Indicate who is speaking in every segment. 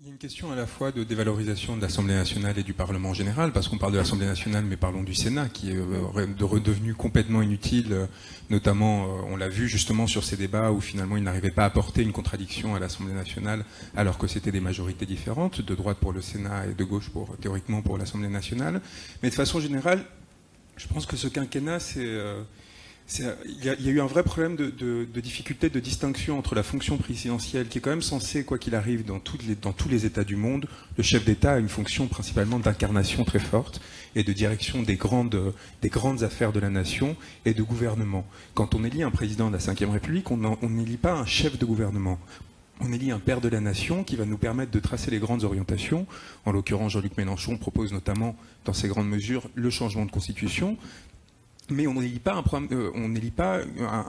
Speaker 1: Il y a une question à la fois de dévalorisation de l'Assemblée nationale et du Parlement en général, parce qu'on parle de l'Assemblée nationale, mais parlons du Sénat, qui est redevenu complètement inutile, notamment, on l'a vu justement sur ces débats où finalement il n'arrivait pas à apporter une contradiction à l'Assemblée nationale, alors que c'était des majorités différentes, de droite pour le Sénat et de gauche théoriquement pour l'Assemblée nationale. Mais de façon générale, je pense que ce quinquennat, il y a eu un vrai problème de difficulté de distinction entre la fonction présidentielle, qui est quand même censée, quoi qu'il arrive, dans tous les États du monde, le chef d'État a une fonction principalement d'incarnation très forte et de direction des grandes affaires de la nation et de gouvernement. Quand on élit un président de la Ve République, on n'élit pas un chef de gouvernement. On élit un père de la nation qui va nous permettre de tracer les grandes orientations. En l'occurrence, Jean-Luc Mélenchon propose notamment, dans ses grandes mesures, le changement de constitution. Mais on n'élit pas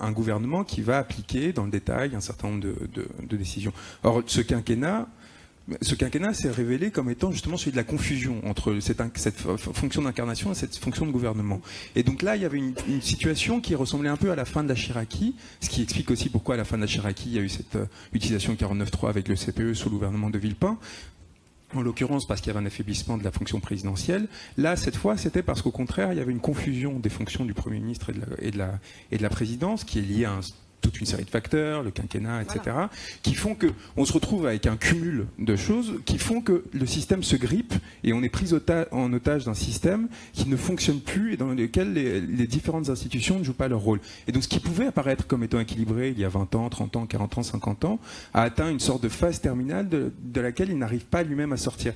Speaker 1: un gouvernement qui va appliquer dans le détail un certain nombre de décisions. Or, ce quinquennat s'est révélé comme étant justement celui de la confusion entre cette fonction d'incarnation et cette fonction de gouvernement. Et donc là, il y avait une situation qui ressemblait un peu à la fin de la Chiraquie, ce qui explique aussi pourquoi à la fin de la Chiraquie, il y a eu cette utilisation de 49.3 avec le CPE sous le gouvernement de Villepin. En l'occurrence, parce qu'il y avait un affaiblissement de la fonction présidentielle. Là, cette fois, c'était parce qu'au contraire, il y avait une confusion des fonctions du Premier ministre et de la présidence, qui est liée à toute une série de facteurs, le quinquennat, etc., voilà, qui font qu'on se retrouve avec un cumul de choses qui font que le système se grippe et on est pris en otage d'un système qui ne fonctionne plus et dans lequel les différentes institutions ne jouent pas leur rôle. Et donc ce qui pouvait apparaître comme étant équilibré il y a 20 ans, 30 ans, 40 ans, 50 ans, a atteint une sorte de phase terminale de laquelle il n'arrive pas lui-même à sortir.